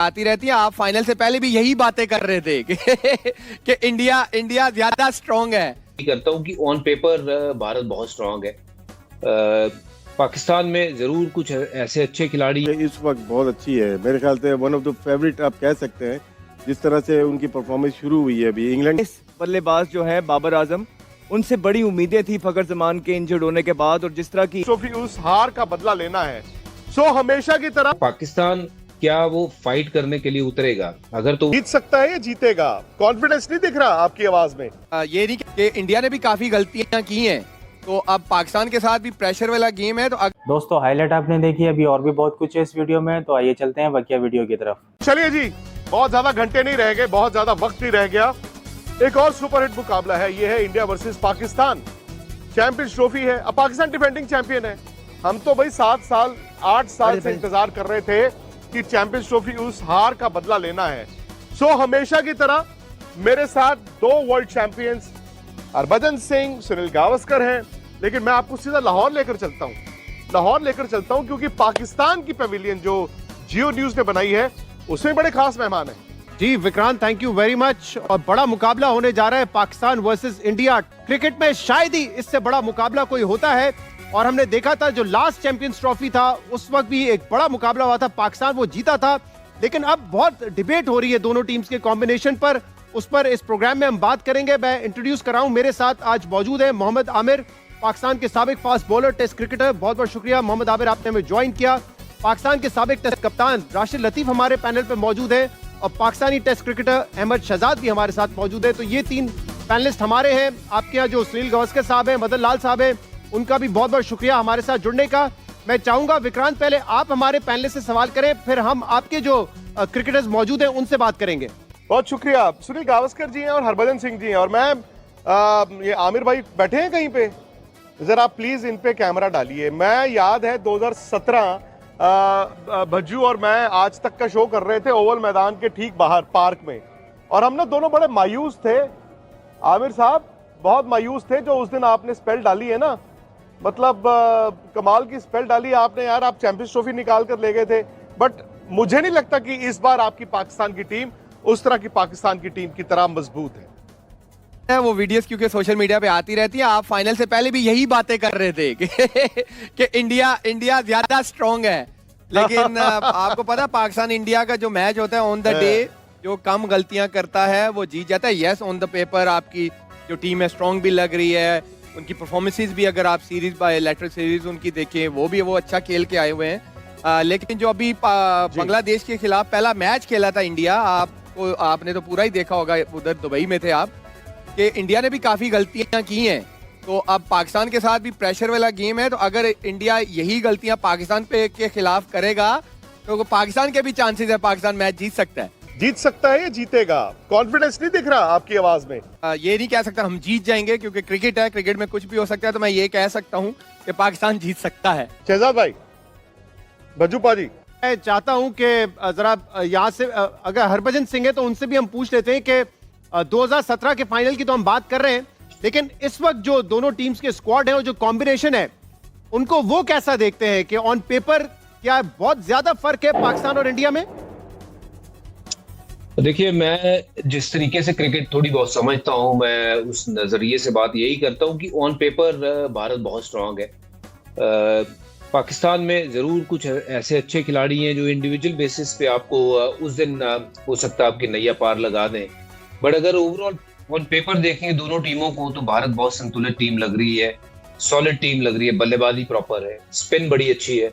आती रहती है। आप फाइनल से पहले भी यही बातें कर रहे थे कि इंडिया ज्यादा स्ट्रांग है। करता हूँ कि ऑन पेपर भारत बहुत स्ट्रांग है। पाकिस्तान में जरूर कुछ ऐसे अच्छे खिलाड़ी इस वक्त बहुत अच्छी है, मेरे ख्याल से वन ऑफ द फेवरेट आप कह सकते हैं। जिस तरह से उनकी परफॉर्मेंस शुरू हुई है अभी इंग्लैंड बल्लेबाज जो है बाबर आजम, उनसे बड़ी उम्मीदें थी फखर जमान के इंजर्ड होने के बाद, और जिस तरह की ट्रॉफी उस हार का बदला लेना है। सो हमेशा की तरह पाकिस्तान क्या वो फाइट करने के लिए उतरेगा? अगर तो जीत सकता है या जीतेगा, कॉन्फिडेंस नहीं दिख रहा आपकी आवाज में। ये नहीं कि इंडिया ने भी काफी गलतियां की हैं, तो अब पाकिस्तान के साथ भी प्रेशर वाला गेम है। तो दोस्तों हाईलाइट आपने देखी, अभी और भी बहुत कुछ है इस वीडियो में, तो आइए चलते हैं बकिया वीडियो की तरफ। चलिए जी, बहुत ज्यादा घंटे नहीं रह गए, बहुत ज्यादा वक्त नहीं रह गया। एक और सुपरहिट मुकाबला है, ये है India versus Pakistan. Champions trophy है, अब पाकिस्तान डिफेंडिंग चैंपियन है। हम तो भाई 8 साल से इंतजार कर रहे थे कि चैंपियंस ट्रॉफी उस हार का बदला लेना है। सो हमेशा की तरह मेरे साथ 2 वर्ल्ड चैंपियंस हरभजन सिंह, सुनील गावस्कर हैं। लेकिन मैं आपको सीधा लाहौर लेकर चलता हूं, क्योंकि पाकिस्तान की पवेलियन जो जियो न्यूज ने बनाई है, उसमें बड़े खास मेहमान हैं। जी Vikrant, thank you very much. और बड़ा मुकाबला होने जा रहा है पाकिस्तान वर्सेस इंडिया। क्रिकेट में शायद ही इससे बड़ा मुकाबला कोई होता है, और हमने देखा था जो लास्ट चैंपियंस ट्रॉफी था उस वक्त भी एक बड़ा मुकाबला हुआ था, पाकिस्तान वो जीता था। लेकिन अब बहुत डिबेट हो रही है दोनों टीम्स के कॉम्बिनेशन पर, उस पर इस प्रोग्राम में हम बात करेंगे। मैं इंट्रोड्यूस कराऊं, मेरे साथ आज मौजूद है मोहम्मद आमिर, पाकिस्तान के साबिक फास्ट बॉलर, टेस्ट क्रिकेटर। बहुत बहुत शुक्रिया मोहम्मद आमिर, आपने हमें ज्वाइन किया। पाकिस्तान के साबिक टेस्ट कप्तान राशिद लतीफ हमारे पैनल पर मौजूद है, और पाकिस्तानी टेस्ट क्रिकेटर अहमद शहजाद भी हमारे साथ मौजूद है। तो ये 3 पैनलिस्ट हमारे हैं। आपके यहाँ जो सुनील गावस्कर साहब हैं, मदन लाल साहब हैं, उनका भी बहुत बहुत शुक्रिया हमारे साथ जुड़ने का। मैं चाहूंगा विक्रांत पहले आप हमारे पैनलिस्ट से सवाल करें, फिर हम आपके जो क्रिकेटर्स मौजूद हैं उनसे बात करेंगे। बहुत शुक्रिया। सुनील गावस्कर जी हैं और हरभजन सिंह जी हैं, और मैं ये आमिर भाई बैठे हैं कहीं पे, जरा प्लीज इन पे कैमरा डालिए। मैं याद है 2017 भज्जू और मैं आज तक का शो कर रहे थे ओवल मैदान के ठीक बाहर पार्क में, और हम ना दोनों बड़े मायूस थे। आमिर साहब बहुत मायूस थे जो उस दिन आपने स्पेल डाली है ना, मतलब कमाल की स्पेल डाली आपने यार। आप चैंपियंस ट्रॉफी निकाल कर ले गए थे, बट मुझे नहीं लगता कि इस बार आपकी पाकिस्तान की टीम उस तरह की पाकिस्तान की टीम की तरह मजबूत है। वो वीडियोस क्योंकि सोशल मीडिया पे आती रहती है। आप फाइनल से पहले भी यही बातें कर रहे थे कि इंडिया ज्यादा स्ट्रांग है। लेकिन आपको पता पाकिस्तान इंडिया का जो मैच होता है ऑन द डे, जो कम गलतियां करता है वो जीत जाता है। यस, ऑन द पेपर आपकी जो टीम है स्ट्रांग भी लग रही है, उनकी परफॉर्मेंसेस भी अगर आप सीरीज बायलैटरल सीरीज उनकी देखें वो अच्छा खेल के आए हुए हैं। लेकिन जो अभी बांग्लादेश के खिलाफ पहला मैच खेला था इंडिया, आपने तो पूरा ही देखा होगा, उधर दुबई में थे आप, कि इंडिया ने भी काफी गलतियां की हैं। तो अब पाकिस्तान के साथ भी प्रेशर वाला गेम है, तो अगर इंडिया यही गलतियां पाकिस्तान के खिलाफ करेगा तो पाकिस्तान के भी चांसेस है पाकिस्तान मैच जीत सकता है या जीतेगा, कॉन्फिडेंस नहीं दिख रहा आपकी आवाज में। ये नहीं कह सकता हम जीत जाएंगे, क्योंकि क्रिकेट है, क्रिकेट में कुछ भी हो सकता है। तो मैं ये कह सकता हूँ कि पाकिस्तान जीत सकता है। शहजाद भाई, भज्जू पाजी, मैं चाहता हूं कि जरा यहाँ से अगर हरभजन सिंह है तो उनसे भी हम पूछ लेते हैं कि 2017 के फाइनल की तो हम बात कर रहे हैं, लेकिन इस वक्त जो दोनों टीम्स के स्क्वाड है और जो कॉम्बिनेशन है, उनको वो कैसा देखते हैं कि ऑन पेपर क्या बहुत ज्यादा फर्क है पाकिस्तान और इंडिया में? देखिए, मैं जिस तरीके से क्रिकेट थोड़ी बहुत समझता हूं, मैं उस नजरिए से बात यही करता हूं कि ऑन पेपर भारत बहुत स्ट्रांग है। पाकिस्तान में जरूर कुछ ऐसे अच्छे खिलाड़ी हैं जो इंडिविजुअल बेसिस पे आपको उस दिन हो सकता है आपकी नैया पार लगा दें, बट अगर ओवरऑल ऑन पेपर देखें दोनों टीमों को, तो भारत बहुत संतुलित टीम लग रही है, सॉलिड टीम लग रही है, बल्लेबाजी प्रॉपर है, स्पिन बड़ी अच्छी है,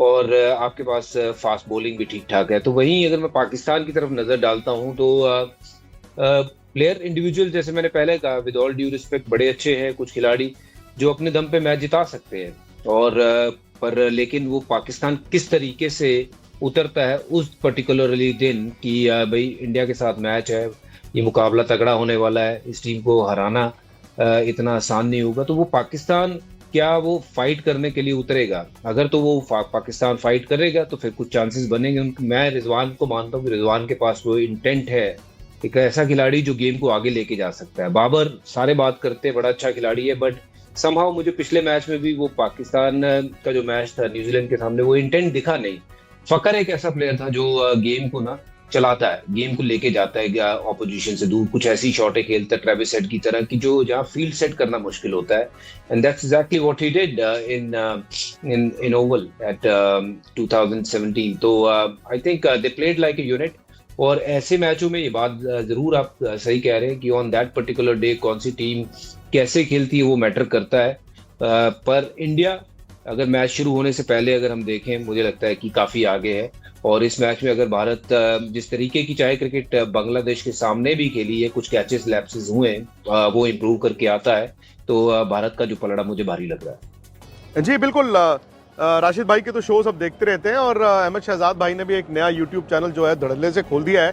और आपके पास फास्ट बॉलिंग भी ठीक ठाक है। तो वहीं अगर मैं पाकिस्तान की तरफ नजर डालता हूं तो प्लेयर इंडिविजुअल, जैसे मैंने पहले कहा, विद ऑल ड्यू रिस्पेक्ट, बड़े अच्छे हैं कुछ खिलाड़ी जो अपने दम पे मैच जिता सकते हैं, और पर लेकिन वो पाकिस्तान किस तरीके से उतरता है उस पर्टिकुलरली दिन कि भाई इंडिया के साथ मैच है, ये मुकाबला तगड़ा होने वाला है, इस टीम को हराना इतना आसान नहीं होगा, तो वो पाकिस्तान क्या वो फाइट करने के लिए उतरेगा? अगर तो वो पाकिस्तान फाइट करेगा तो फिर कुछ चांसेस बनेंगे। मैं रिजवान को मानता हूँ कि रिजवान के पास वो इंटेंट है, एक ऐसा खिलाड़ी जो गेम को आगे लेके जा सकता है। बाबर सारे बात करते हैं, बड़ा अच्छा खिलाड़ी है, बट समहाउ मुझे पिछले मैच में भी वो पाकिस्तान का जो मैच था न्यूजीलैंड के सामने, वो इंटेंट दिखा नहीं फकर एक ऐसा प्लेयर था जो गेम को ना चलाता है, गेम को लेके जाता है ऑपोजिशन से दूर, कुछ ऐसी शॉटें खेलता है ट्रेविस हेड की तरह की जो जहाँ फील्ड सेट करना मुश्किल होता है, and that's exactly what he did in Oval at 2017. तो I think they played like a unit. और ऐसे मैचों में ये बात जरूर आप सही कह रहे हैं कि ऑन दैट पर्टिकुलर डे कौन सी टीम कैसे खेलती है वो मैटर करता है. पर इंडिया अगर मैच शुरू होने से पहले अगर हम देखें, मुझे लगता है कि काफी आगे है. और इस मैच में अगर भारत जिस तरीके की चाहे क्रिकेट बांग्लादेश के सामने भी खेली है, कुछ कैचेस लैप्सेस हुए हैं, वो इम्प्रूव करके आता है, तो भारत का जो पलड़ा मुझे भारी लग रहा है. जी बिल्कुल. राशिद भाई के तो शोज अब देखते रहते हैं और अहमद शहजाद भाई ने भी एक नया यूट्यूब चैनल जो है धड़ल्ले से खोल दिया है.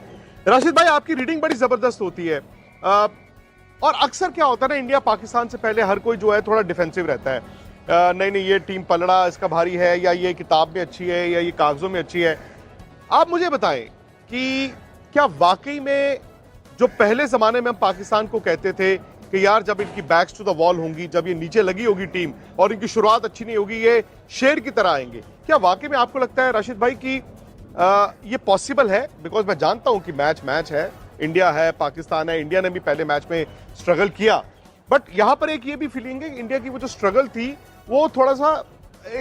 राशिद भाई, आपकी रीडिंग बड़ी जबरदस्त होती है और अक्सर क्या होता है ना, इंडिया पाकिस्तान से पहले हर कोई जो है थोड़ा डिफेंसिव रहता है. नहीं ये टीम पलड़ा इसका भारी है, या ये किताब में अच्छी है, या ये कागजों में अच्छी है. आप मुझे बताएं कि क्या वाकई में जो पहले जमाने में हम पाकिस्तान को कहते थे कि यार जब इनकी बैक्स टू द वॉल होंगी, जब ये नीचे लगी होगी टीम और इनकी शुरुआत अच्छी नहीं होगी, ये शेर की तरह आएंगे, क्या वाकई में आपको लगता है राशिद भाई कि ये पॉसिबल है? बिकॉज मैं जानता हूं कि मैच है, इंडिया है, पाकिस्तान है, इंडिया ने भी पहले मैच में स्ट्रगल किया, बट यहां पर एक ये भी फीलिंग है कि इंडिया की वो जो स्ट्रगल थी वो थोड़ा सा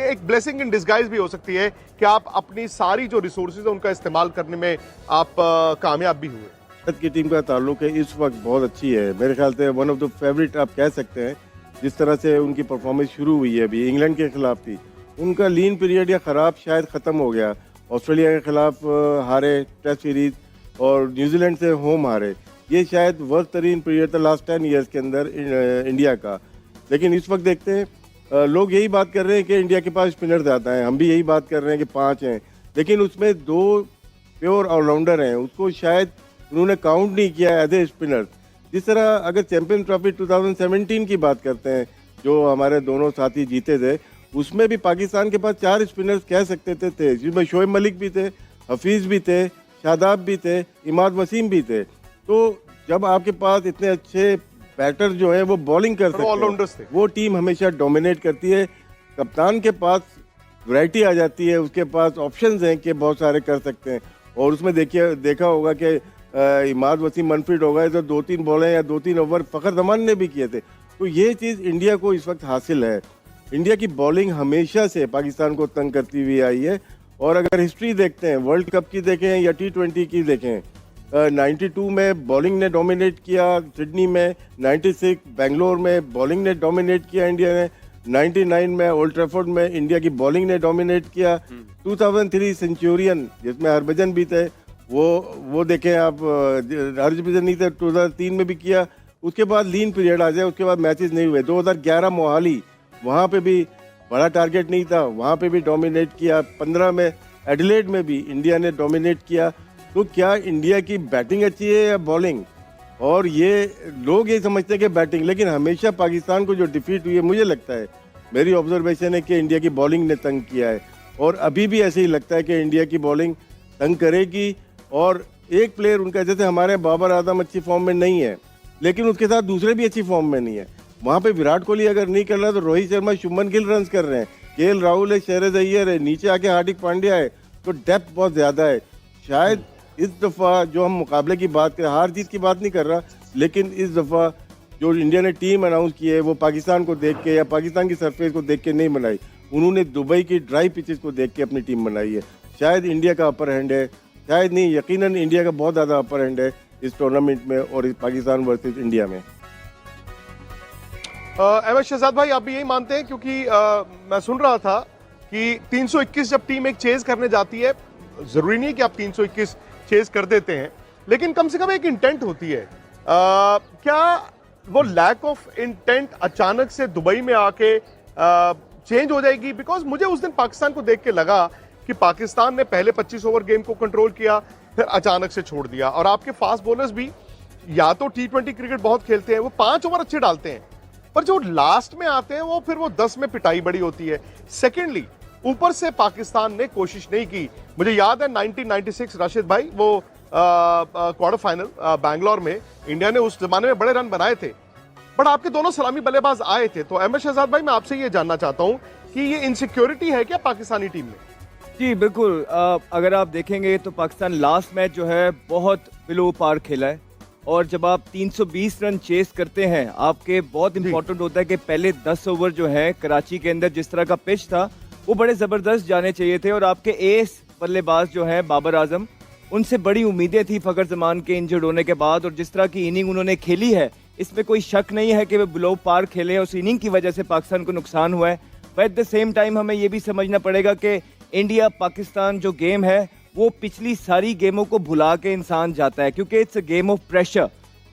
एक ब्लेसिंग इन डिस्गाइज भी हो सकती है कि आप अपनी सारी जो रिसोर्सेज है उनका इस्तेमाल करने में आप कामयाब भी हुए. भारत की टीम का ताल्लुक है इस वक्त बहुत अच्छी है, मेरे ख्याल से वन ऑफ द फेवरेट आप कह सकते हैं. जिस तरह से उनकी परफॉर्मेंस शुरू हुई है, अभी इंग्लैंड के खिलाफ थी, उनका लीन पीरियड या ख़राब शायद ख़त्म हो गया. ऑस्ट्रेलिया के खिलाफ हारे टेस्ट सीरीज और न्यूजीलैंड से होम हारे, ये शायद वर्स्ट तरीन पीरियड था लास्ट 10 ईयर्स के अंदर इंडिया का. लेकिन इस वक्त देखते हैं लोग यही बात कर रहे हैं कि इंडिया के पास स्पिनर ज़्यादा हैं, हम भी यही बात कर रहे हैं कि 5 हैं, लेकिन उसमें 2 प्योर ऑलराउंडर हैं, उसको शायद उन्होंने काउंट नहीं किया एज ए स्पिनर. जिस तरह अगर चैंपियंस ट्रॉफी 2017 की बात करते हैं जो हमारे दोनों साथी जीते थे, उसमें भी पाकिस्तान के पास 4 स्पिनर्स कह सकते थे, जिसमें शोएब मलिक भी थे, हफीज़ भी थे, शादाब भी थे, इमाद वसीम भी थे. तो जब आपके पास इतने अच्छे बैटर जो है वो बॉलिंग कर सकते हैं, वो टीम हमेशा डोमिनेट करती है. कप्तान के पास वैरायटी आ जाती है, उसके पास ऑप्शंस हैं कि बहुत सारे कर सकते हैं. और उसमें देखा होगा कि इमाद वसीम अनफिट हो गए तो 2-3 बॉलें या 2-3 ओवर फखर जमान ने भी किए थे. तो ये चीज़ इंडिया को इस वक्त हासिल है. इंडिया की बॉलिंग हमेशा से पाकिस्तान को तंग करती हुई आई है. और अगर हिस्ट्री देखते हैं, वर्ल्ड कप की देखें या T20 की देखें, 92 में बॉलिंग ने डोमिनेट किया सिडनी में, 96 बेंगलोर में बॉलिंग ने डोमिनेट किया इंडिया ने, 99 में ओल्ड ट्रैफोर्ड में इंडिया की बॉलिंग ने डोमिनेट किया. 2003 सेंचुरियन जिसमें हरभजन भी थे, वो देखें आप, हरभजन नहीं थे, 2003 में भी किया. उसके बाद लीन पीरियड आ जाए, उसके बाद मैचेस नहीं हुए. 2011 मोहाली, वहाँ पे भी बड़ा टारगेट नहीं था, वहाँ पे भी डोमिनेट किया. 15 में एडिलेड में भी इंडिया ने डोमिनेट किया. तो क्या इंडिया की बैटिंग अच्छी है या बॉलिंग? और ये लोग ये समझते हैं कि बैटिंग, लेकिन हमेशा पाकिस्तान को जो डिफीट हुई है, मुझे लगता है, मेरी ऑब्जर्वेशन है कि इंडिया की बॉलिंग ने तंग किया है. और अभी भी ऐसे ही लगता है कि इंडिया की बॉलिंग तंग करेगी. और एक प्लेयर उनका, जैसे हमारे बाबर आजम अच्छी फॉर्म में नहीं है, लेकिन उसके साथ दूसरे भी अच्छी फॉर्म में नहीं है. वहाँ पे विराट कोहली अगर नहीं कर रहा तो रोहित शर्मा, शुभमन गिल रन कर रहे हैं, KL राहुल है, शेहरज अय्यर है, नीचे आके हार्दिक पांड्या है. तो डेप्थ बहुत ज़्यादा है. शायद इस दफ़ा जो हम मुकाबले की बात करें, हार जीत की बात नहीं कर रहा, लेकिन इस दफ़ा जो इंडिया ने टीम अनाउंस की है वो पाकिस्तान को देख के या पाकिस्तान की सरफेस को देख के नहीं बनाई, उन्होंने दुबई की ड्राई पिचेस को देख के अपनी टीम बनाई है. शायद इंडिया का अपर हैंड है, शायद नहीं, यकीनन इंडिया का बहुत ज़्यादा अपर हैंड है इस टूर्नामेंट में और इस पाकिस्तान वर्सेस इंडिया में. अहमद शहजाद भाई, आप भी यही मानते हैं? क्योंकि मैं सुन रहा था कि 321 जब टीम एक चेज करने जाती है, जरूरी नहीं कि आप 321 चेज कर देते हैं, लेकिन कम से कम एक इंटेंट होती है. क्या वो लैक ऑफ इंटेंट अचानक से दुबई में आके चेंज हो जाएगी? बिकॉज मुझे उस दिन पाकिस्तान को देख के लगा कि पाकिस्तान ने पहले 25 ओवर गेम को कंट्रोल किया, फिर अचानक से छोड़ दिया. और आपके फास्ट बॉलर्स भी या तो T20 क्रिकेट बहुत खेलते हैं, वो 5 ओवर अच्छे डालते हैं, पर जो लास्ट में आते हैं वो फिर वो 10 में पिटाई बड़ी होती है. सेकेंडली, ऊपर से पाकिस्तान ने कोशिश नहीं की. मुझे याद है 1996 राशिद भाई, वो क्वार्टर फाइनल बैंगलोर में इंडिया ने उस जमाने में बड़े रन बनाए थे, बट आपके दोनों सलामी बल्लेबाज आए थे. तो अहमद शहजाद भाई, मैं आपसे ये जानना चाहता हूं कि ये इनसिक्योरिटी है क्या पाकिस्तानी टीम में? जी बिल्कुल। अगर आप देखेंगे तो पाकिस्तान लास्ट मैच जो है बहुत बिलो पार खेला है, और जब आप 320 रन चेस करते हैं, आपके बहुत इंपॉर्टेंट होता है कि पहले 10 ओवर जो है कराची के अंदर जिस तरह का पिच था वो बड़े ज़बरदस्त जाने चाहिए थे, और आपके एस बल्लेबाज जो है बाबर आजम, उनसे बड़ी उम्मीदें थी फ़खर जमान के इंजर्ड होने के बाद, और जिस तरह की इनिंग उन्होंने खेली है इसमें कोई शक नहीं है कि वे बिलो पार खेले हैं। उस इनिंग की वजह से पाकिस्तान को नुकसान हुआ है, but at the same time हमें ये भी समझना पड़ेगा कि इंडिया पाकिस्तान जो गेम है वो पिछली सारी गेमों को भुला के इंसान जाता है, क्योंकि it's a game of pressure.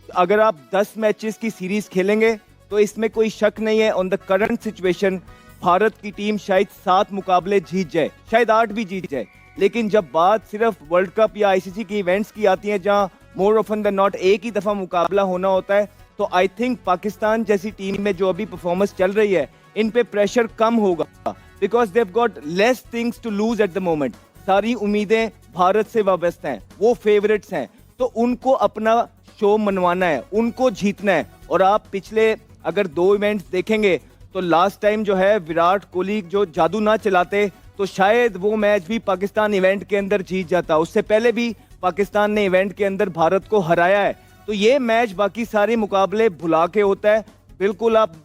अगर आप 10 मैचेस की सीरीज खेलेंगे तो इसमें कोई शक नहीं है, on the current situation Bharat की टीम शायद 7 मुकाबले जीत जाए, शायद 8 भी जीत जाए, लेकिन जब बात सिर्फ वर्ल्ड कप या आईसीसी की इवेंट्स की आती है जहां मोर ऑफन दैन नॉट एक ही दफा मुकाबला होना होता है, तो आई थिंक पाकिस्तान जैसी टीम में जो अभी परफॉर्मेंस चल रही है इन पे प्रेशर कम होगा, because they got less things to lose at the moment. सारी उम्मीदें भारत से वाबस्ता हैं, वो फेवरेट्स हैं, तो उनको अपना शो मनवाना है, उनको जीतना है। और आप पिछले अगर 2 इवेंट्स देखेंगे तो लास्ट टाइम जो है विराट कोहली जो जादू ना चलाते तो शायद वो मैच भी पाकिस्तान इवेंट के अंदर जीत जाता। उससे पहले भी पाकिस्तान ने इवेंट के अंदर भारत को हराया है, तो ये मैच बाकी सारे मुकाबले भुला के होता है। बिल्कुल आप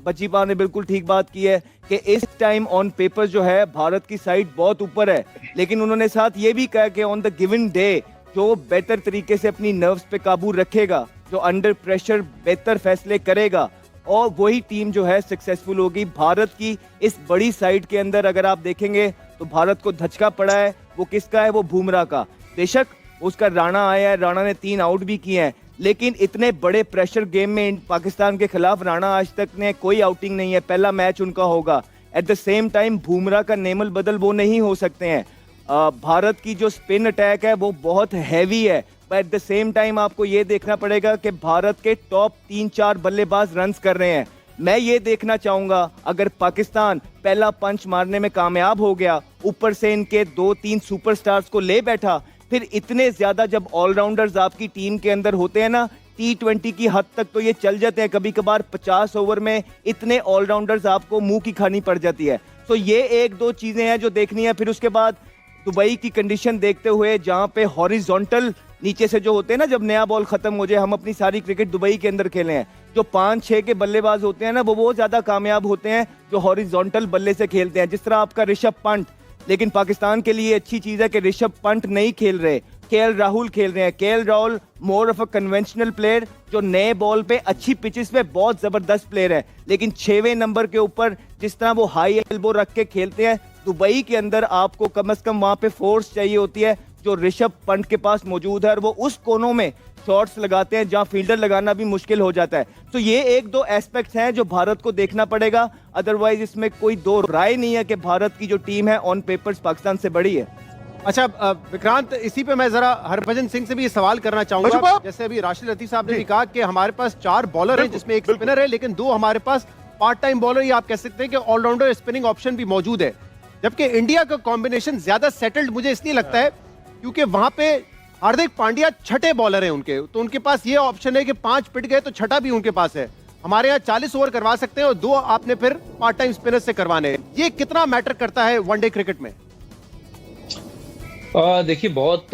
बचीपा ने बिल्कुल ठीक बात की है कि इस टाइम ऑन पेपर जो है भारत की साइड बहुत ऊपर है, लेकिन उन्होंने साथ ये भी कहा कि ऑन द गिवन डे जो बेहतर तरीके से अपनी नर्व्स पे काबू रखेगा, जो अंडर प्रेशर बेहतर फैसले करेगा, और वही टीम जो है सक्सेसफुल होगी। भारत की इस बड़ी साइड के अंदर अगर आप देखेंगे तो भारत को धचका पड़ा है, वो किसका है? वो बुमराह का। बेशक उसका राणा आया है, राणा ने 3 आउट भी किए हैं, लेकिन इतने बड़े प्रेशर गेम में पाकिस्तान के खिलाफ राणा आज तक ने कोई आउटिंग नहीं है, पहला मैच उनका होगा। At the same time Bumrah का नेमल बदल वो नहीं हो सकते हैं। भारत की जो स्पिन अटैक है वो बहुत हैवी है, पर एट द सेम टाइम आपको ये देखना पड़ेगा कि भारत के टॉप 3-4 बल्लेबाज रन्स कर रहे हैं। मैं ये देखना चाहूंगा अगर पाकिस्तान पहला पंच मारने में कामयाब हो गया, ऊपर से इनके 2-3 सुपरस्टार्स को ले बैठा, फिर इतने ज्यादा जब ऑलराउंडर्स आपकी टीम के अंदर होते हैं ना, T20 की हद तक तो ये चल जाते हैं, कभी कभार 50 ओवर में इतने ऑलराउंडर्स आपको मुंह की खानी पड़ जाती है। तो ये 1-2 चीजें हैं जो देखनी है। फिर उसके बाद दुबई की कंडीशन देखते हुए जहां पे हॉरिजॉन्टल नीचे से जो होते हैं ना, जब नया बॉल खत्म हो जाए, हम अपनी सारी क्रिकेट दुबई के अंदर खेले हैं, जो 5-6 के बल्लेबाज होते हैं ना वो ज्यादा कामयाब होते हैं जो हॉरिजॉन्टल बल्ले से खेलते हैं, जिस तरह आपका ऋषभ पंत। लेकिन पाकिस्तान के लिए अच्छी चीज है कि ऋषभ पंत नहीं खेल रहे, केएल राहुल खेल रहे हैं। KL Rahul more of a conventional player, जो नए बॉल पे अच्छी पिचेस पे बहुत जबरदस्त प्लेयर है, लेकिन 6वें नंबर के ऊपर जिस तरह वो हाई एल्बो रख के खेलते हैं, दुबई के अंदर आपको कम से कम वहां पे फोर्स चाहिए होती है जो ऋषभ पंत के पास मौजूद है, और वो उस कोनों में शॉट्स लगाते हैं जहां फील्डर लगाना भी मुश्किल हो जाता है। तो ये 1-2 एस्पेक्ट्स हैं जो भारत को देखना पड़ेगा, अदरवाइज इसमें कोई 2 राय नहीं है कि भारत की जो टीम है ऑन पेपर्स पाकिस्तान से बड़ी है। अच्छा विक्रांत, इसी पे मैं जरा हरभजन सिंह से भी ये सवाल करना चाहूंगा। जैसे अभी राशिद लतीफ साहब ने भी कहा कि हमारे पास 4 बॉलर हैं जिसमें एक स्पिनर है, लेकिन 2 हमारे पास पार्ट टाइम बॉलर, या आप कह सकते हैं कि ऑलराउंडर स्पिनिंग ऑप्शन भी मौजूद है। जबकि इंडिया का कॉम्बिनेशन ज्यादा सेटल्ड मुझे इसलिए लगता है क्योंकि वहां पे हार्दिक पांड्या छठे बॉलर हैं उनके, तो उनके पास ये ऑप्शन है कि 5 पिट गए तो छठा भी उनके पास है। हमारे यहाँ 40 ओवर करवा सकते हैं और 2 आपने फिर पार्ट टाइम स्पिनर से करवाने हैं। ये कितना मैटर करता है वनडे क्रिकेट में? देखिए, बहुत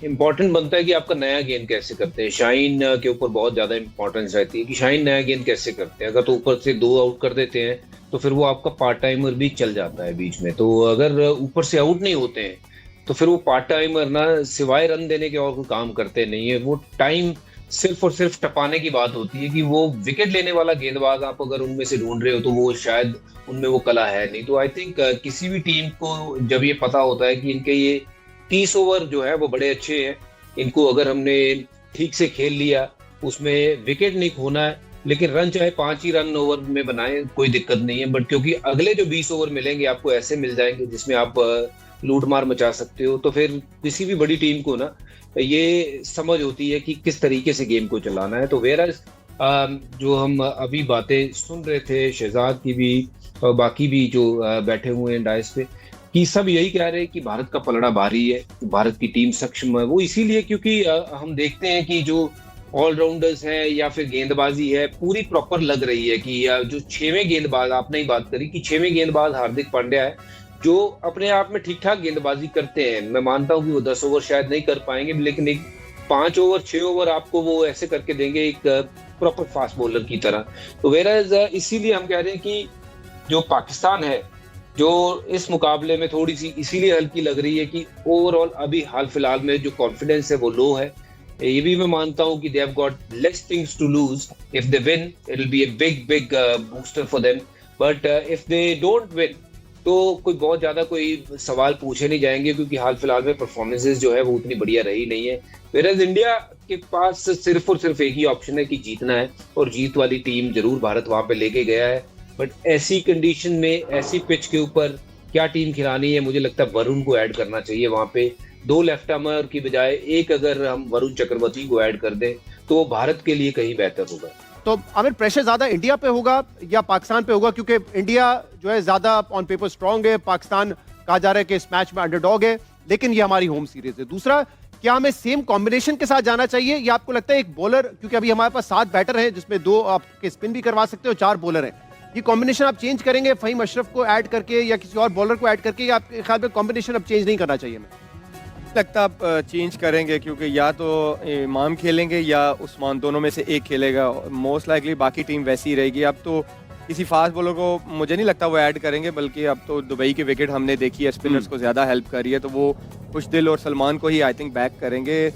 इंपॉर्टेंट बनता है कि आपका नया गेंद कैसे करते हैं। शाहीन के ऊपर बहुत ज्यादा इंपॉर्टेंस रहती है कि शाहीन नया गेंद कैसे करते हैं। अगर तो ऊपर से 2 आउट कर देते हैं तो फिर वो आपका पार्ट टाइमर भी चल जाता है बीच में। तो अगर ऊपर से आउट नहीं होते हैं तो फिर वो पार्ट टाइमर ना सिवाय रन देने के और कोई काम करते नहीं है। वो टाइम सिर्फ और सिर्फ टपाने की बात होती है कि वो विकेट लेने वाला गेंदबाज आप अगर उनमें से ढूंढ रहे हो तो वो शायद उनमें वो कला है नहीं। तो आई थिंक किसी भी टीम को जब ये पता होता है कि इनके ये 30 ओवर जो है वो बड़े अच्छे हैं, इनको अगर हमने ठीक से खेल लिया, उसमें विकेट नहीं खोना है, लेकिन रन चाहे 5 ही रन ओवर में बनाए, कोई दिक्कत नहीं है। बट क्योंकि अगले जो 20 ओवर मिलेंगे आपको ऐसे मिल जाएंगे जिसमें आप लूट मार मचा सकते हो, तो फिर किसी भी बड़ी टीम को ना ये समझ होती है कि किस तरीके से गेम को चलाना है। तो वेरस जो हम अभी बातें सुन रहे थे शहजाद की भी और बाकी भी जो बैठे हुए हैं डायस पे, कि सब यही कह रहे हैं कि भारत का पलड़ा भारी है, भारत की टीम सक्षम है। वो इसीलिए क्योंकि हम देखते हैं कि जो ऑलराउंडर्स हैं या फिर गेंदबाजी है पूरी प्रॉपर लग रही है कि जो 6वें गेंदबाज, आपने ही बात करी कि 6वें गेंदबाज हार्दिक पांड्या है, जो अपने आप में ठीक ठाक गेंदबाजी करते हैं। मैं मानता हूं कि वो 10 ओवर शायद नहीं कर पाएंगे, लेकिन एक 5 ओवर 6 ओवर आपको वो ऐसे करके देंगे एक प्रॉपर फास्ट बॉलर की तरह। तो वेराज इसीलिए हम कह रहे हैं कि जो पाकिस्तान है, जो इस मुकाबले में थोड़ी सी इसीलिए हल्की लग रही है कि ओवरऑल अभी हाल फिलहाल में जो कॉन्फिडेंस है वो लो है। ये भी मैं मानता हूं कि they have got less things to lose. If they win it will be a big booster for them, but if they don't win तो कोई बहुत ज्यादा कोई सवाल पूछे नहीं जाएंगे, क्योंकि हाल फिलहाल में परफॉर्मेंसेस जो है वो उतनी बढ़िया रही नहीं है। वेराज इंडिया के पास सिर्फ और सिर्फ एक ही ऑप्शन है कि जीतना है, और जीत वाली टीम जरूर भारत वहां पे लेके गया है। बट ऐसी कंडीशन में, ऐसी पिच के ऊपर क्या टीम खिलानी है, मुझे लगता है वरुण को ऐड करना चाहिए वहां पे। 2 लेफ्ट आर्मर की बजाय एक अगर हम वरुण चक्रवर्ती को ऐड कर दें तो भारत के लिए कहीं बेहतर होगा। तो आमिर, प्रेशर ज्यादा इंडिया पे होगा या पाकिस्तान पे होगा? क्योंकि इंडिया जो है ज्यादा ऑन पेपर स्ट्रांग है, पाकिस्तान कहा जा रहा है कि इस मैच में अंडरडॉग है, लेकिन ये हमारी होम सीरीज है। दूसरा, क्या हमें सेम कॉम्बिनेशन के साथ जाना चाहिए या आपको लगता है एक बॉलर, क्योंकि अभी हमारे पास 7 बैटर हैं जिसमें 2 आपके स्पिन भी करवा सकते हो, 4 बॉलर हैं, ये कॉम्बिनेशन आप चेंज करेंगे फहीम अशरफ को ऐड करके या किसी और बॉलर को ऐड करके, या आपके ख्याल में कॉम्बिनेशन अब चेंज नहीं करना चाहिए? हमें लगता आप चेंज करेंगे, क्योंकि या तो इमाम खेलेंगे या उस्मान, दोनों में से एक खेलेगा। मोस्ट लाइकली बाकी टीम वैसी ही रहेगी। अब तो किसी फास्ट बॉलर को मुझे नहीं लगता वो ऐड करेंगे, बल्कि अब तो दुबई की विकेट हमने देखी है, स्पिनर्स को ज़्यादा हेल्प कर रही है, तो वो खुशदिल और सलमान को ही आई थिंक बैक करेंगे।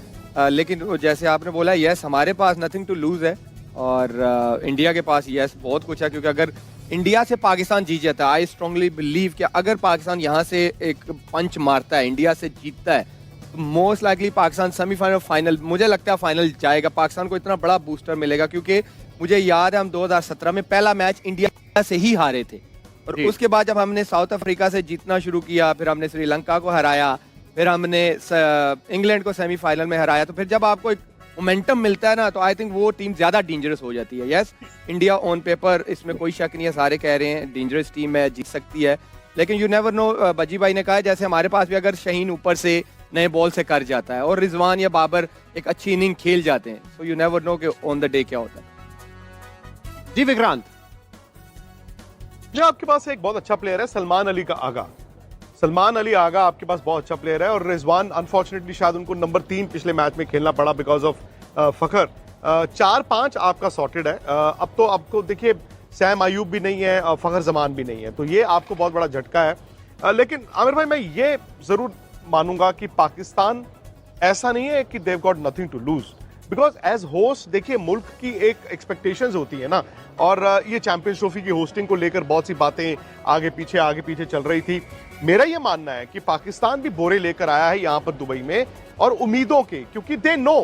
लेकिन जैसे आपने बोला, यस हमारे पास नथिंग टू लूज़ है, और इंडिया के पास यस बहुत कुछ है, क्योंकि अगर इंडिया से पाकिस्तान जीत जाता है, आई स्ट्रांगली बिलीव कि अगर पाकिस्तान यहाँ से एक पंच मारता है, इंडिया से जीतता है, most likely Pakistan semifinal final, मुझे लगता है फाइनल जाएगा। पाकिस्तान को इतना बड़ा बूस्टर मिलेगा, क्योंकि मुझे याद है हम 2017 में पहला मैच इंडिया से ही हारे थे, और उसके बाद जब हमने साउथ अफ्रीका से जीतना शुरू किया, फिर हमने श्रीलंका को हराया, फिर हमने इंग्लैंड को सेमीफाइनल में हराया, तो फिर जब आपको एक मोमेंटम मिलता है ना, तो आई थिंक वो टीम ज्यादा डेंजरस हो जाती है। यस, इंडिया ऑन पेपर, इसमें कोई शक नहीं है, सारे कह रहे हैं डेंजरस टीम है, जीत सकती है, लेकिन यू नेवर नो। बजी भाई ने कहा है, जैसे हमारे पास भी अगर शाहीन ऊपर से नए बॉल से कर जाता है और रिजवान या बाबर एक अच्छी इनिंग खेल जाते हैं, सो यू नेवर नो कि ऑन द डे क्या होता है। जी विक्रांत, जो आपके पास एक बहुत अच्छा प्लेयर है सलमान अली का आगा। सलमान अली आगा आपके पास बहुत अच्छा प्लेयर है, और रिजवान अनफॉर्चुनेटली शायद उनको नंबर 3 पिछले मैच में खेलना पड़ा बिकॉज ऑफ फखर। 4-5 आपका सॉर्टेड है। अब तो आपको देखिए सैम अयूब भी नहीं है और फखर जमान भी नहीं है, तो ये आपको बहुत बड़ा झटका है। लेकिन आमिर भाई, मैं ये जरूर मानूंगा कि पाकिस्तान ऐसा नहीं है कि they've got nothing to lose, because as host देखिए मुल्क की एक एक्सपेक्टेशंस होती है ना, और ये चैंपियंस ट्रॉफी की होस्टिंग को लेकर बहुत सी बातें आगे पीछे चल रही थी। मेरा ये मानना है कि पाकिस्तान भी बोरे लेकर आया है यहाँ पर दुबई में, और उम्मीदों के, क्योंकि दे नो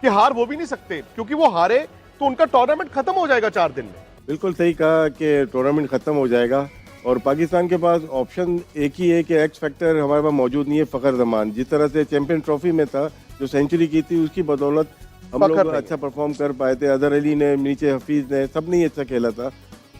कि हार वो भी नहीं सकते, क्योंकि वो हारे तो उनका टूर्नामेंट खत्म हो जाएगा 4 दिन में। बिल्कुल सही कहा कि टूर्नामेंट खत्म हो जाएगा, और पाकिस्तान के पास ऑप्शन एक ही है कि एक्स फैक्टर हमारे पास मौजूद नहीं है। फखर जमान जिस तरह से चैंपियन ट्रॉफी में था, जो सेंचुरी की थी, उसकी बदौलत हम लोग अच्छा परफॉर्म कर पाए थे। अजहर अली ने, नीचे हफीज ने, सब ने अच्छा खेला था,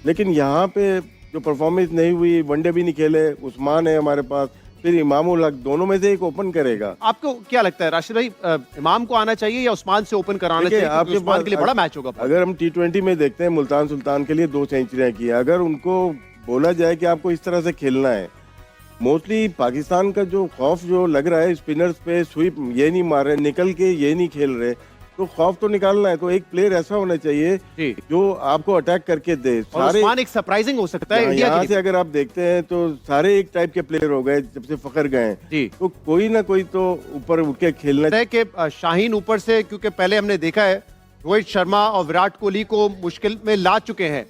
लेकिन यहाँ पे जो परफॉर्मेंस नहीं हुई, वनडे भी नहीं खेले। उस्मान है हमारे पास, फिर इमामुल हक, दोनों में से एक ओपन करेगा। आपको क्या लगता है राशिद भाई, इमाम को आना चाहिए या उस्मान से ओपन कराना चाहिए? आपके उस्मान के लिए बड़ा मैच होगा। अगर हम T20 में देखते हैं, मुल्तान सुल्तान के लिए 2 सेंचुरियां की, अगर उनको बोला जाए कि आपको इस तरह से खेलना है, मोस्टली पाकिस्तान का जो खौफ जो लग रहा है स्पिनर्स पे, स्वीप ये नहीं मार रहे, निकल के ये नहीं खेल रहे, तो खौफ तो निकालना है, तो एक प्लेयर ऐसा होना चाहिए जो आपको अटैक करके दे। सारे उस्मान एक सरप्राइजिंग हो सकता है इंडिया यहाँ से अगर आप देखते हैं तो सारे एक टाइप के प्लेयर हो गए जब से फखर गए, तो कोई ना कोई तो ऊपर उठ के खेलना है। कि शाहीन ऊपर से, क्योंकि पहले हमने देखा है रोहित शर्मा और विराट कोहली को मुश्किल में ला चुके हैं,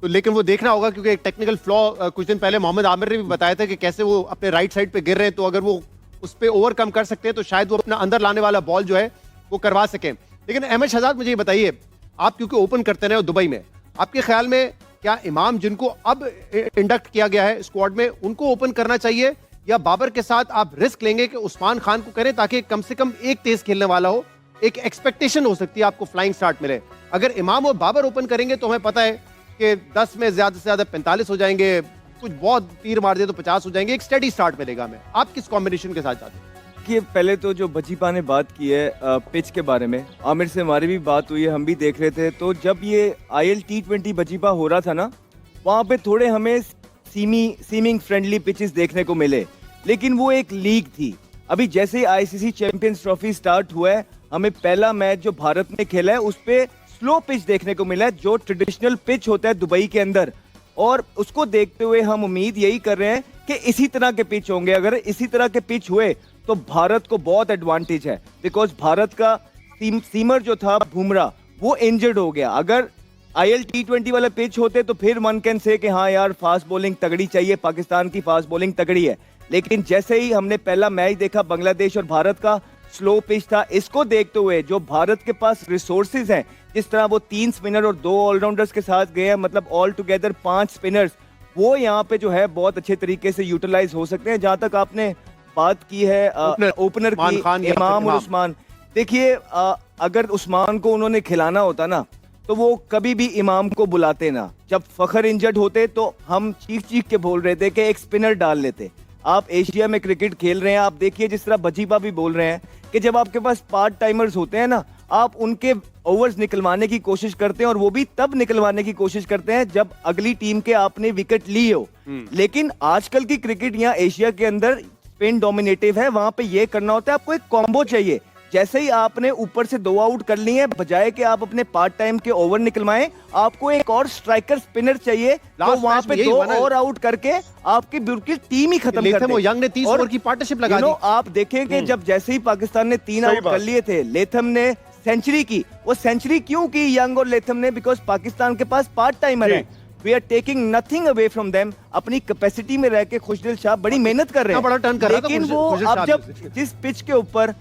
तो लेकिन वो देखना होगा, क्योंकि एक टेक्निकल फ्लॉ कुछ दिन पहले मोहम्मद आमिर ने भी बताया था कि कैसे वो अपने राइट साइड पे गिर रहे हैं, तो अगर वो उस पर ओवरकम कर सकते हैं तो शायद वो अपना अंदर लाने वाला बॉल जो है वो करवा सके। लेकिन अहमद शहजाद, मुझे ये बताइए, आप क्योंकि ओपन करते रहे हो दुबई में, आपके ख्याल में क्या इमाम, जिनको अब इंडक्ट किया गया है स्क्वाड में, उनको ओपन करना चाहिए, या बाबर के साथ आप रिस्क लेंगे कि उस्मान खान को करें, ताकि कम से कम एक तेज खेलने वाला हो, एक एक्सपेक्टेशन हो सकती है आपको फ्लाइंग स्टार्ट मिले? अगर इमाम और बाबर ओपन करेंगे तो हमें पता है कि 10 में ज्यादा से ज्यादा 45 हो जाएंगे, कुछ बहुत तीर मार दे तो 50 हो जाएंगे, एक स्टेडी स्टार्ट मिलेगा हमें। आप किस कॉम्बिनेशन के साथ जाते हैं? कि पहले तो जो बजीपा ने बात की है पिच के बारे में, आमिर से हमारी भी बात हुई है, हम भी देख रहे थे, तो जब ये IL T20 बजीपा हो रहा था ना, वहाँ पे थोड़े हमें सीमिंग फ्रेंडली पिचेस देखने को मिले, लेकिन वो एक लीग थी। अभी जैसे ही आईसीसी चैंपियंस ट्रॉफी स्टार्ट हुआ है, हमें पहला मैच जो भारत ने खेला है उस पे स्लो पिच देखने को मिला है, जो ट्रेडिशनल पिच होता है दुबई के अंदर। और उसको देखते हुए हम उम्मीद यही कर रहे हैं कि इसी तरह के पिच होंगे। अगर इसी तरह के पिच हुए तो भारत को बहुत एडवांटेज है, बिकॉज भारत का सीमर जो था बुमराह वो इंजर्ड हो गया। अगर IL T20 वाला पिच होते तो फिर वन कैन से कि हाँ यार फास्ट बॉलिंग तगड़ी चाहिए, पाकिस्तान की फास्ट बॉलिंग तगड़ी है। लेकिन जैसे ही हमने पहला मैच देखा बांग्लादेश और भारत का, स्लो पिच था। इसको देखते हुए जो भारत के पास रिसोर्सेज हैं, जिस तरह वो 3 स्पिनर और 2 ऑलराउंडर्स के साथ गए हैं, मतलब ऑल टुगेदर 5 स्पिनर्स, वो यहाँ पे जो है बहुत अच्छे तरीके से यूटिलाइज हो सकते हैं। जहां तक आपने बात की है ओपनर की, इमाम और उस्मान, देखिए अगर उस्मान को उन्होंने खिलाना होता ना तो वो कभी भी इमाम को बुलाते ना। जब फखर इंजर्ड होते तो हम चीख के बोल रहे थे कि एक स्पिनर डाल लेते। आप एशिया में क्रिकेट खेल रहे हैं, आप देखिए जिस तरह बजीबा भी बोल रहे हैं कि जब आपके पास पार्ट टाइमर्स होते हैं ना, आप उनके ओवर्स निकलवाने की कोशिश करते हैं, और वो भी तब निकलवाने की कोशिश करते हैं जब अगली टीम के आपने विकेट ली हो। लेकिन आजकल की क्रिकेट यहाँ एशिया के अंदर स्पिन डोमिनेटिव है, वहां पे ये करना होता है, आपको एक कॉम्बो चाहिए। जैसे ही आपने ऊपर से 2 आउट कर लिए हैं, बजाय कि आप अपने पार्ट टाइम के ओवर निकलवाएं, आपको एक और स्ट्राइकर स्पिनर चाहिए, तो वहां पे 2 और आउट करके आपकी बिल्कुल टीम ही खत्म कर दे। यंग ने 30 ओवर की पार्टनरशिप लगा दी। आप देखें कि जब जैसे ही पाकिस्तान ने 3 आउट कर लिए थे, लेथम ने सेंचुरी की। वो सेंचुरी क्यों की यंग और लेथम ने? बिकॉज पाकिस्तान के पास पार्ट टाइमर है। We are taking nothing away from them. अपनी कैपेसिटी में रह के खुशदिल शाह बड़ी मेहनत कर रहे हैं, लेकिन वो अब जब जिस पिच के ऊपर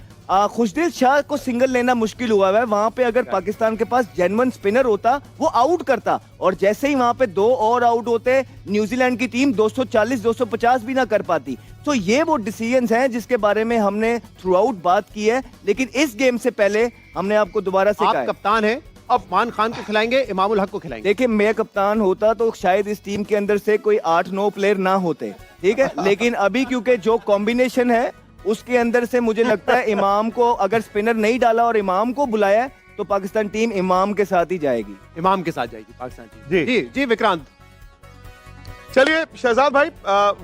खुशदिल शाह को सिंगल लेना मुश्किल हुआ है, वहां पे अगर पाकिस्तान के पास जेन्युइन स्पिनर होता वो आउट करता, और जैसे ही वहां पे 2 और आउट होते, न्यूजीलैंड की टीम 240-250 भी ना कर पाती। तो ये वो डिसीजंस हैं जिसके बारे में हमने थ्रू आउट बात की है, लेकिन इस गेम से पहले हमने आपको दोबारा से कहा, कप्तान है, उस्मान खान को खिलाएंगे, इमामुल हक को खिलाएंगे। देखिए मैं कप्तान होता तो शायद इस टीम के अंदर से कोई 8-9 प्लेयर ना होते, ठीक है। लेकिन अभी क्योंकि जो कॉम्बिनेशन है उसके अंदर से मुझे लगता है इमाम को अगर स्पिनर नहीं डाला और इमाम को बुलाया तो पाकिस्तान टीम इमाम के साथ ही जाएगी, इमाम के साथ जाएगी पाकिस्तान टीम। जी जी विक्रांत, चलिए शहजाद भाई,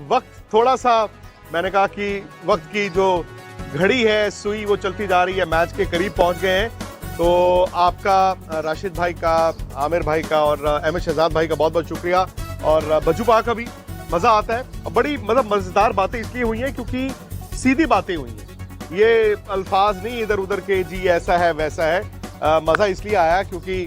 वक्त थोड़ा सा, मैंने कहा कि वक्त की जो घड़ी है सुई वो चलती जा रही है, मैच के करीब पहुंच गए हैं। तो आपका, राशिद भाई का, आमिर भाई का और अहमद शहजाद भाई का बहुत बहुत शुक्रिया, और बजूबा का भी मजा आता है। बड़ी मतलब मजेदार बातें इसलिए हुई हैं क्योंकि सीधी बातें हुई हैं, ये अल्फाज नहीं इधर उधर के जी ऐसा है वैसा है। मजा इसलिए आया क्योंकि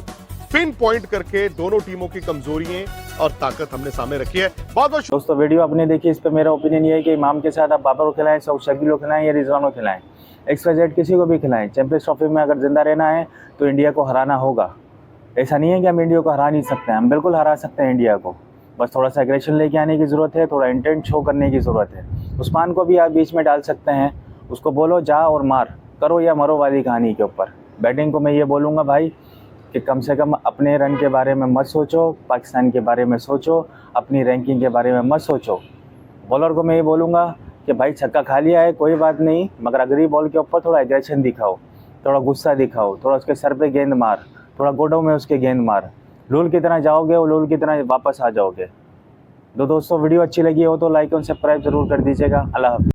पिन पॉइंट करके दोनों टीमों की कमजोरियां और ताकत हमने सामने रखी है। बहुत बहुत दोस्तों वीडियो आपने देखी, इस पे मेरा ओपिनियन ये है कि इमाम के साथ आप बाबर को खिलाएं, शकील को खिलाएं या रिजवान को खिलाएं, XYZ किसी को भी खिलाएं। चैंपियंस ट्रॉफी में अगर जिंदा रहना है तो इंडिया को हराना होगा। ऐसा नहीं है कि हम इंडिया को हरा नहीं सकते हैं, हम बिल्कुल हरा सकते हैं इंडिया को। बस थोड़ा सा एग्रेशन लेके आने की ज़रूरत है, थोड़ा इंटेंट शो करने की ज़रूरत है। उस्मान को भी आप बीच में डाल सकते हैं, उसको बोलो जा और मार, करो या मरो वाली कहानी के ऊपर। बैटिंग को मैं ये बोलूँगा भाई कि कम से कम अपने रन के बारे में मत सोचो, पाकिस्तान के बारे में सोचो, अपनी रैंकिंग के बारे में मत सोचो। बॉलर को मैं ये बोलूँगा कि भाई छक्का खा लिया है कोई बात नहीं, मगर अगली बॉल के ऊपर थोड़ा एग्रेशन दिखाओ, थोड़ा गुस्सा दिखाओ, थोड़ा उसके सर पे गेंद मार, थोड़ा गोडों में उसके गेंद मार। लूल की तरह जाओगे और लूल की तरह वापस आ जाओगे। दोस्तों वीडियो अच्छी लगी हो तो लाइक और सब्सक्राइब जरूर कर दीजिएगा। अल्लाह हाफ़िज़।